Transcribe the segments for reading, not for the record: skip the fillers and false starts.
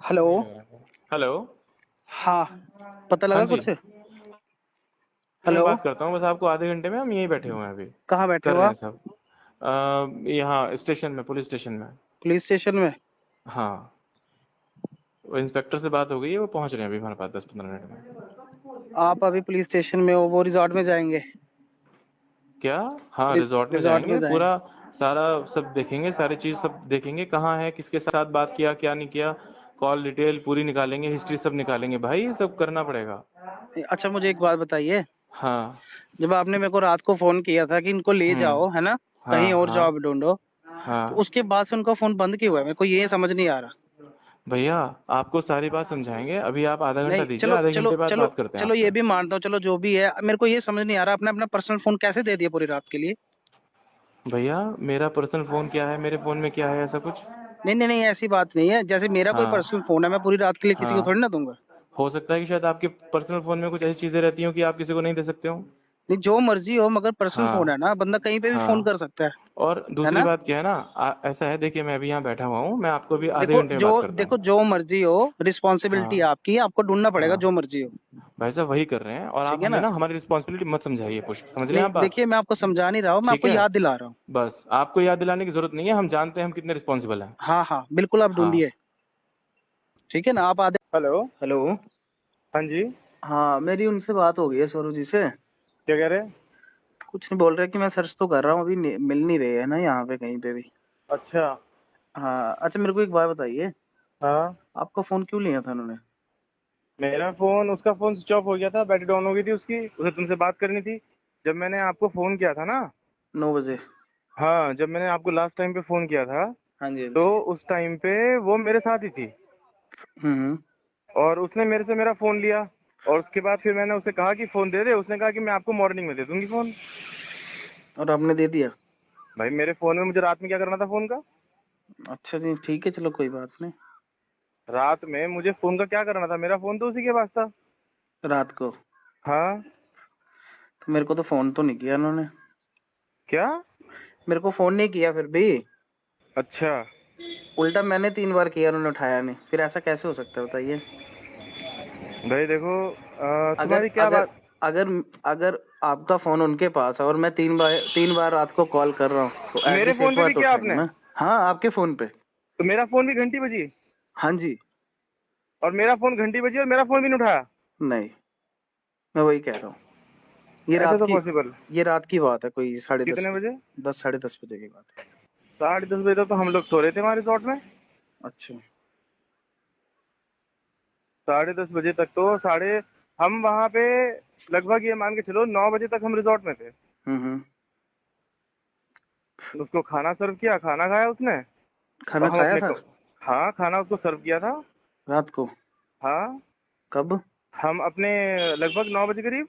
Hello. Hello. हाँ, पता हाँ लगा जी। कुछ? मैं हेलो। बात करता हूँ, बस आपको आधे घंटे में हम यहीं बैठे हुए हैं अभी। कहाँ बैठे कर हो रहे हैं आप? सब। यहाँ स्टेशन में, पुलिस स्टेशन में। पुलिस स्टेशन में? हाँ। वो इंस्पेक्टर से बात हो गई है, वो पहुंच रहे हैं अभी हमारे पास 10-15 मिनट में। आप अभी पुलिस स्टेशन में हो, वो रिजॉर्ट में जाएंगे? क्या? हाँ, रिजॉर्ट में रिजॉर्ट में जाएंगे जाएंगे। पूरा। सारा सब देखेंगे, सारी चीज सब देखेंगे, कहाँ है, किसके साथ बात किया, क्या नहीं किया। कॉल डिटेल पूरी निकालेंगे, हिस्ट्री सब निकालेंगे भाई, ये सब करना पड़ेगा। अच्छा, मुझे एक बात बताइए। हाँ। जब आपने मेरे को रात को फोन किया था कि इनको ले जाओ, है ना, हाँ कहीं और हाँ जॉब ढूंढो, तो हाँ। उसके बाद से उनका फोन बंद क्यों हुआ है? मेरे को ये समझ नहीं आ रहा। भैया, आपको सारी बात समझाएंगे, अभी आप आधा घंटा नहीं, दीजिए, चलो आधे चलो घंटे बाद चलो बात करते हैं चलो, ये आपसे। भी मानता हूँ, चलो जो भी है, मेरे को ये समझ नहीं आ रहा, आपने अपना पर्सनल फोन कैसे दे दिया पूरी रात के लिए? भैया, मेरा पर्सनल फोन क्या है, मेरे फोन में क्या है, ऐसा कुछ? नहीं नहीं नहीं, ऐसी बात नहीं है। जैसे मेरा कोई हाँ पर्सनल फोन है, मैं पूरी रात के लिए किसी को थोड़ी हाँ। ना दूंगा। हो सकता है कि शायद आपके पर्सनल फोन में कुछ ऐसी चीजें रहती हो कि आप किसी को नहीं दे सकते हो। नहीं, जो मर्जी हो, मगर पर्सनल फोन है हाँ ना, बंदा कहीं पे भी फोन हाँ। कर सकता और है दूसरी ना? बात क्या है ना, ऐसा है, देखिए मैं अभी यहाँ बैठा हुआ हूँ, मैं आपको अभी आधे देखो घंटे में जो बात करता देखो, हूँ। जो मर्जी हो, रिस्पॉन्सिबिलिटी हाँ आपकी है, आपको ढूंढना पड़ेगा जो हाँ। मर्जी हो। भाई साहब वही कर रहे हैं, और आप ठीक है हमें ना? ना हमारी रिस्पॉन्सिबिलिटी मत समझाइए, पुष्प, समझ रहे हैं नहीं, आप बात? देखिए, मैं आपको समझा नहीं रहा हूँ, मैं ठीक आपको है। याद दिला रहा हूँ। बस आपको याद दिलाने की जरूरत नहीं है, हम जानते हैं हम कितने रिस्पॉन्सिबल हैं। हाँ हाँ, बिल्कुल, आप हाँ। ढूंढिए। ठीक है ना, आप आधे। हेलो। हेलो। हाँ जी। हाँ, मेरी उनसे बात हो गई है, सौरभ जी से। क्या कह रहे हैं? कुछ नहीं बोल रहे कि मैं सर्च तो कर रहा हूँ, अभी मिल नहीं रहे है ना यहाँ पे कहीं पे भी। अच्छा। हाँ, अच्छा, मेरे को एक बात बताइए। हाँ। आपका फोन क्यों लिया था उन्होंने? मेरा फोन, उसका फोन स्विच ऑफ हो गया था, बैटरी डाउन हो गई थी उसकी, उसे तुमसे बात करनी थी। जब मैंने आपको फोन किया था ना। 9 बजे। हाँ, जब मैंने आपको लास्ट टाइम पे फोन किया था, हाँ जी, हाँ तो जी। उस टाइम पे वो मेरे साथ ही थी। हम्म। और उसने मेरे से मेरा फोन लिया। और उसके बाद फिर मैंने उसे कहा कि फोन दे दे, उसने कहा कि मैं आपको मॉर्निंग में दे दूंगी फोन। और आपने दे दिया? भाई, मेरे फोन में मुझे रात में क्या करना था फोन का? अच्छा जी, ठीक है, चलो कोई बात नहीं। रात में मुझे फोन का क्या करना था, मेरा फोन तो उसी के पास था। रात को? हाँ। तो मेरे को तो फोन तो नहीं किया उन्होंने। क्या? मेरे को फोन नहीं किया फिर भी। अच्छा। उल्टा मैंने 3 बार किया, उन्होंने उठाया नहीं, फिर ऐसा कैसे हो सकता है बताइए? भाई देखो, अगर तुम्हारी क्या अगर बात? अगर अगर आपका फोन उनके पास है और मैं 3 बार रात को कॉल कर रहा हूँ, तो मेरे एटलीस्ट फोन एक पे बार भी तो किया उठाएंगे आपने? ना। हाँ, आपके फोन पे। तो मेरा फोन भी घंटी बजी? हाँ जी। और मेरा फोन घंटी बजी और मेरा फोन भी नहीं उठाया? नहीं, मैं वही कह रहा हूँ। ये ऐसा रात तो की पॉसिबल? ये रात की बात है, कोई 10:30 कितने बजे। बजे? 10, 10:30 बजे की बात है। 10:30 बजे तक तो हम लोग सो रहे थे वहां रिसोर्ट में। अच्छा। 10:30 बजे तक तो साढ़े, हम वहां पे लगभग ये मान के चलो 9 बजे तक हम रिसोर्ट में थे। हम्म। उसको खाना सर्व किया, खाना खाया उसने। खाना और हम खाया अपने था? हाँ, खाना उसको सर्व किया था। रात को? हाँ। कब? हम अपने लगभग 9 बजे करीब।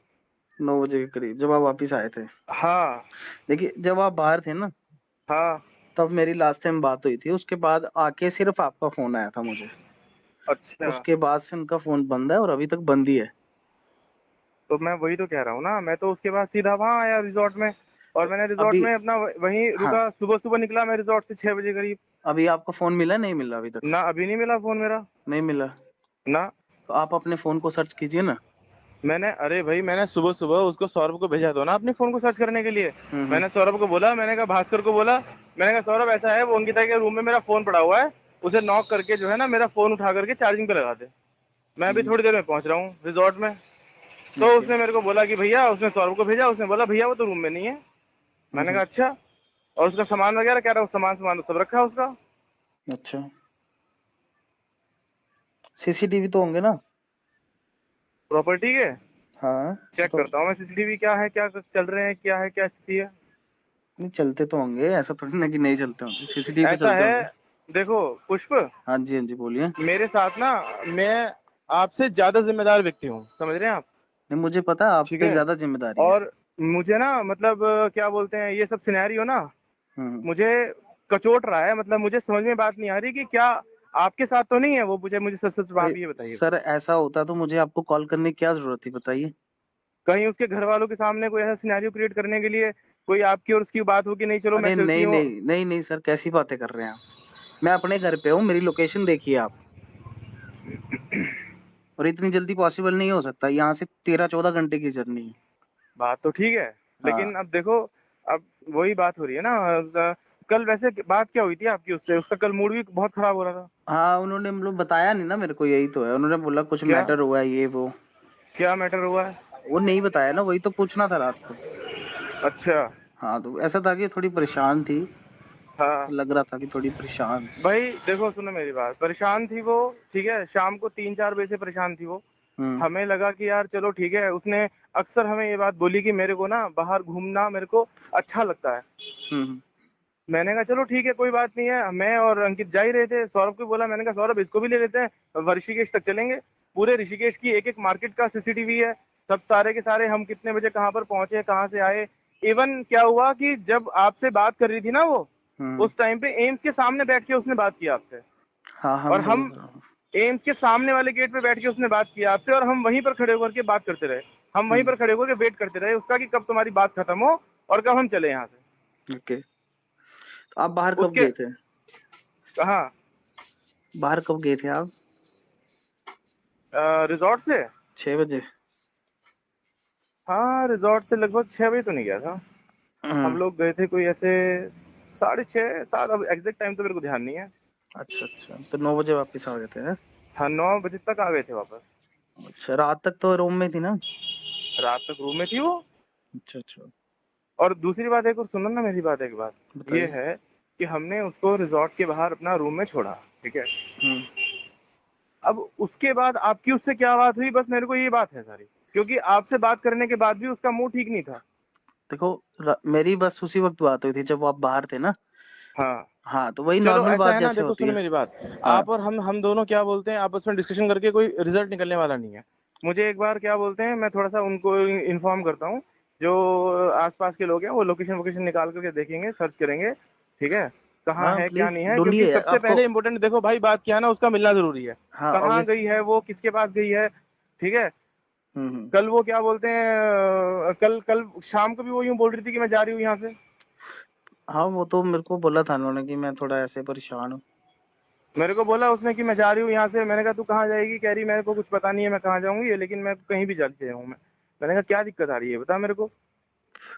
9 बजे के करीब, जब आप वापिस आए थे? हाँ देखिए, जब आप बाहर थे ना, हाँ। तब मेरी लास्ट टाइम बात हुई थी, उसके बाद आके सिर्फ आपका फोन आया था मुझे। अच्छा। उसके बाद से उनका फोन बंद है, और अभी तक बंद ही है। तो मैं वही तो कह रहा हूँ ना, मैं तो उसके बाद सीधा वहां आया रिसोर्ट में। और तो मैंने रिसोर्ट अभी, में अपना वहीं हाँ, रुका, सुबह सुबह निकला मैं रिसोर्ट से 6 बजे करीब। अभी आपका फोन मिला नहीं मिला अभी तक? ना, अभी नहीं मिला फोन मेरा। नहीं मिला? ना। तो आप अपने फोन को सर्च कीजिए ना। मैंने, अरे भाई, मैंने सुबह सुबह उसको सौरभ को भेजा दो ना अपने फोन को सर्च करने के लिए। हम्म। मैंने सौरभ को बोला, मैंने कहा भास्कर को बोला, मैंने कहा सौरभ ऐसा है, वो अंकिता के रूम में मेरा फोन पड़ा हुआ है, उसे नॉक करके जो है ना मेरा फोन उठा करके चार्जिंग पे लगा दे। मैं अभी हम्म। थोड़ी देर में पहुंच रहा हूँ रिजॉर्ट में। तो ओके। उसने मेरे को बोला कि भैया, उसने सौरभ को भेजा, उसने बोला भैया वो तो रूम में नहीं है। मैंने कहा हम्म। अच्छा। और उसका सामान वगैरह कह रहा हूँ, सामान सामान तो सब रखा है उसका। अच्छा, सीसीटीवी तो होंगे ना? प्रॉपर्टी के हाँ। चेक तो करता हूँ मैं, सीसीटीवी क्या है, क्या चल रहे हैं, क्या है, क्या स्थिति है। नहीं, चलते तो होंगे, ऐसा थोड़ी ना कि नहीं चलते होंगे, सीसीटीवी तो ऐसा चलते है, होंगे। देखो पुष्प, हाँ जी, हाँ जी, बोलिए। मेरे साथ ना, मैं आपसे ज्यादा जिम्मेदार व्यक्ति हूँ, समझ रहे हैं आप? नहीं, मुझे पता है आप ठीक पे है। ज्यादा जिम्मेदारी है। और मुझे ना, मतलब क्या बोलते हैं, ये सब सिनेरियो ना हम्म। मुझे कचोट रहा है, मतलब मुझे समझ में बात नहीं आ रही कि क्या आपके साथ तो नहीं है वो, मुझे मुझे सच सच अरे आप ये बताइए। सर, ऐसा होता तो मुझे आपको कॉल करने की क्या जरूरत थी, बताइए? कहीं उसके घर वालों के सामने कोई ऐसा सिनेरियो क्रिएट करने के लिए कोई आपकी और उसकी बात हो कि नहीं चलो मैं अरे चलती नहीं हूँ। नहीं नहीं नहीं सर, कैसी बातें कर रहे हैं आप? मैं अपने घर पे हूँ, मेरी लोकेशन देखिए आप। और इतनी जल्दी पॉसिबल नहीं हो सकता, यहाँ से 13-14 घंटे की जर्नी है। बात तो ठीक है, लेकिन हाँ अब देखो, अब वही बात हो रही है ना। कल वैसे बात क्या हुई थी आपकी उससे? उसका कल मूड भी बहुत खराब हो रहा था। हाँ, उन्होंने मतलब बताया नहीं ना मेरे को, यही तो है, उन्होंने बोला कुछ क्या मैटर हुआ है ये वो। क्या मैटर हुआ है? वो नहीं बताया ना, वही तो पूछना था रात को। अच्छा। हाँ, तो ऐसा था कि थोड़ी परेशान थी, हाँ लग रहा था कि थोड़ी परेशान। भाई देखो, सुनो मेरी बात, परेशान थी वो, ठीक है, शाम को 3-4 बजे से परेशान थी वो। हम्म हमें लगा कि यार चलो ठीक है, उसने अक्सर हमें ये बात बोली कि मेरे को ना बाहर घूमना मेरे को अच्छा लगता है। हम्म मैंने कहा चलो ठीक है, कोई बात नहीं है। मैं और अंकित जा ही रहे थे, सौरभ को बोला, मैंने कहा सौरभ इसको भी ले लेते हैं, ऋषिकेश तक चलेंगे। पूरे ऋषिकेश की एक एक मार्केट का सीसीटीवी है, सब सारे के सारे, हम कितने बजे कहाँ पर पहुंचे, कहाँ से आए। इवन क्या हुआ कि जब आपसे बात कर रही थी ना वो, हम्म उस टाइम पे एम्स के सामने बैठ के उसने बात की आपसे। हाँ हाँ, और मैं वही हम बोल रहा हूँ। एम्स के सामने वाले गेट पे बैठ के उसने बात की आपसे, और हम वहीं पर खड़े होकर के बात करते रहे। हम वहीं हम्म पर खड़े होकर के वेट करते रहे उसका कि कब तुम्हारी बात खत्म हो और कब हम चले यहाँ से। ओके, तो आप बाहर कब उसके गए थे? कहा? बाहर कब गए थे आप? रिजॉर्ट से? 6 बजे? हाँ, रिजॉर्ट से लगभग 6 बजे तो नहीं गया था। हम हम्म लोग गए थे कोई ऐसे 6:30 7, अब एग्जैक्ट टाइम तो मेरे को ध्यान नहीं है। अच्छा अच्छा, तो 9 बजे वापस आ गए थे, हैं? हाँ, 9 बजे तक आ गए थे वापस। अच्छा, रात तक तो रूम में थी ना? रात तक रूम में थी वो। अच्छा अच्छा, और दूसरी बात, एक और सुनो ना मेरी बात, एक बात ये बताइए। है कि हमने उसको रिजॉर्ट के बाहर अपना रूम में छोड़ा, ठीक है। हम्म अब उसके बाद आपकी उससे क्या बात हुई, बस मेरे को ये बात है सारी, क्योंकि आपसे बात करने के बाद भी उसका मूड ठीक नहीं था। देखो, मेरी बस उसी वक्त बात हुई थी जब आप बाहर थे ना। हाँ, हाँ, तो वही चलो नॉर्मल ऐसा बात है ना, जैसे देखो होती सुनो है। मेरी बात, हाँ आप और हम दोनों क्या बोलते हैं, आपस में डिस्कशन करके कोई रिजल्ट निकलने वाला नहीं है। मुझे एक बार क्या बोलते हैं, मैं थोड़ा सा उनको इन्फॉर्म करता हूँ, जो आसपास के लोग हैं वो लोकेशन वोकेशन निकाल करके देखेंगे, सर्च करेंगे, ठीक है, कहाँ हाँ, है क्या प्लीज नहीं है। क्योंकि ढूंढिए सबसे आपको। पहले इंपॉर्टेंट देखो भाई, बात क्या है ना, उसका मिलना जरूरी है। हाँ, कहाँ ऑब्वियस। गई है वो, किसके पास गई है, ठीक है। हम्म। कल वो क्या बोलते हैं, कल कल शाम को भी वो यूं बोल रही थी कि मैं जा रही हूँ यहाँ से। हाँ, वो तो मेरे को बोला था उन्होंने कि मैं थोड़ा ऐसे परेशान हूँ। मेरे को बोला उसने कि मैं जा रही हूँ यहाँ से। मैंने कहा तू कहाँ जाएगी? कह रही मेरे को कुछ पता नहीं है मैं कहाँ जाऊंगी, लेकिन मैं कहीं भी जा जाऊँ मैं। मैंने कहा क्या दिक्कत आ रही है बता मेरे को।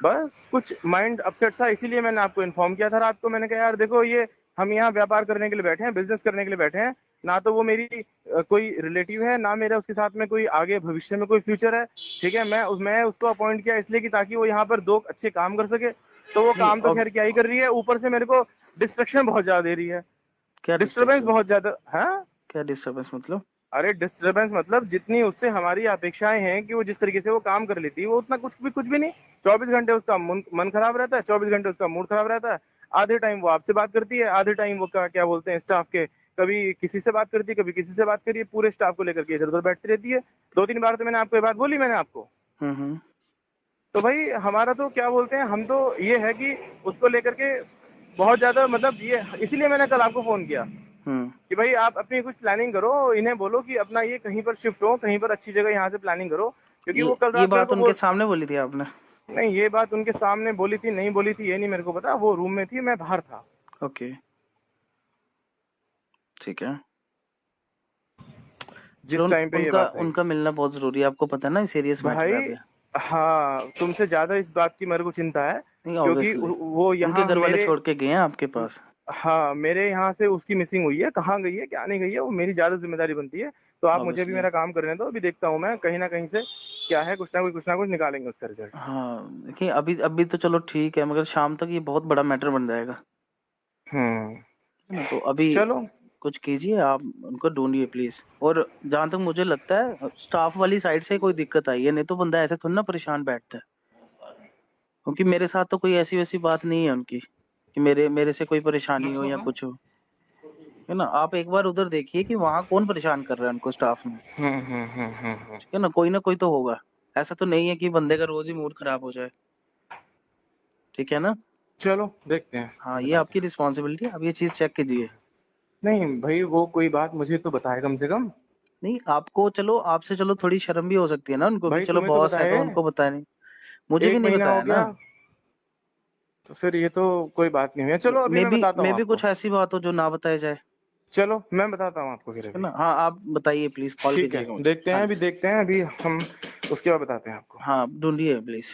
बस कुछ माइंड अपसेट था, इसीलिए मैंने आपको इन्फॉर्म किया था रात को। मैंने कहा यार देखो, ये हम यहाँ व्यापार करने के लिए बैठे हैं, बिजनेस करने के लिए बैठे हैं। ना तो वो मेरी कोई रिलेटिव है, ना मेरा उसके साथ में कोई आगे भविष्य में कोई फ्यूचर है, ठीक है। मैं उसको अपॉइंट किया इसलिए कि ताकि वो यहाँ पर 2 अच्छे काम कर सके। तो वो नहीं, काम तो अब खैर क्या ही कर रही है, ऊपर से मेरे को डिस्ट्रक्शन बहुत ज्यादा दे रही है, क्या डिस्टरबेंस डिस्ट्रक्शन? बहुत ज्यादा है। क्या डिस्टर्बेंस मतलब? अरे डिस्टरबेंस मतलब, जितनी उससे हमारी अपेक्षाएं हैं कि वो जिस तरीके से वो काम कर लेती है, वो उतना कुछ भी नहीं। 24 घंटे उसका मन खराब रहता है, 24 घंटे उसका मूड खराब रहता है। आधे टाइम वो आपसे बात करती है, आधे टाइम वो क्या बोलते हैं स्टाफ के, कभी किसी से बात करती है, कभी किसी से बात करिए, पूरे स्टाफ को लेकर के इधर उधर बैठती रहती है। 2-3 बार तो मैंने आपको ये बात बोली मैंने आपको। हम्म। तो भाई हमारा तो क्या बोलते हैं, हम तो ये है कि उसको लेकर के बहुत ज्यादा, मतलब ये इसीलिए मैंने कल आपको फोन किया हम्म कि भाई आप अपनी कुछ प्लानिंग करो, इन्हें बोलो कि अपना ये कहीं पर शिफ्ट हो, कहीं पर अच्छी जगह यहाँ से प्लानिंग करो। क्योंकि वो कल ये रात मेरे बात को उनके बोल, सामने बोली थी आपने? नहीं ये बात उनके सामने बोली थी नहीं बोली थी ये नहीं मेरे को पता, वो रूम में थी, मैं बाहर था। ओके, ठीक है। चलो, जिस टाइम पे ये उनका बात आई उनका मिलना बहुत जरूरी है, आपको पता है ना, सीरियस मैटर है भाई। अभी। हाँ, तुमसे ज्यादा इस बात की मेरे को चिंता है, नहीं, क्योंकि ऑब्वियसली वो उनके यहाँ घर वाले मेरे, छोड़ के गए हैं आपके पास। हाँ मेरे यहाँ से उसकी मिसिंग हुई है, कहाँ गई है क्या नहीं गई है वो मेरी ज्यादा जिम्मेदारी बनती है। तो आप मुझे भी ऑब्वियसली। मेरा काम करने दो, अभी देखता हूँ मैं कहीं ना कहीं से क्या है, कुछ ना कुछ निकालेंगे उसका रिजल्ट। हाँ, देखिए, अभी अभी तो चलो ठीक है, मगर शाम तक ये बहुत बड़ा मैटर बन जाएगा, हम्म। है ना? तो अभी चलो। कुछ कीजिए, आप उनको ढूंढिए प्लीज। और जहां तक मुझे लगता है, स्टाफ वाली साइड से कोई दिक्कत आई है, नहीं तो बंदा ऐसे थोड़ा ना परेशान बैठता है। क्योंकि मेरे साथ तो कोई ऐसी वैसी बात नहीं है उनकी कि मेरे मेरे से कोई परेशानी हो या कुछ हो, है ना? आप एक बार उधर देखिए कि वहां कौन परेशान कर रहा है उनको, स्टाफ में। ठीक है ना कोई तो होगा। ऐसा तो नहीं है कि बंदे का रोज ही मूड खराब हो जाए। ठीक है ना? चलो देखते हैं, हाँ, ये बताते आपकी हैं। रिस्पॉन्सिबिलिटी है, आप ये चीज चेक कीजिए। नहीं भाई, वो कोई बात मुझे तो बताए कम से कम। नहीं, आपको चलो, आपसे चलो थोड़ी शर्म भी हो सकती है ना उनको भी, भाई चलो तुम्हें तो बॉस है बताए, तो उनको बताया नहीं। मुझे भी एक नहीं महीना हो बताया ना। गया, तो फिर ये तो कोई बात नहीं हुई है। चलो अभी मे मैं भी बताता हूँ मे भी आपको। कुछ ऐसी बात हो जो ना बताया जाए। चलो मैं बताता हूँ आपको फिर है अभी। ना? हाँ आप बताइए प्लीज, कॉल ठीक है, कीजिएगा मुझे। देखते हैं हाँ अभी, जी, देखते हैं अभी हम, उसके बाद बताते हैं आपको। हाँ ढूंढिए प्लीज।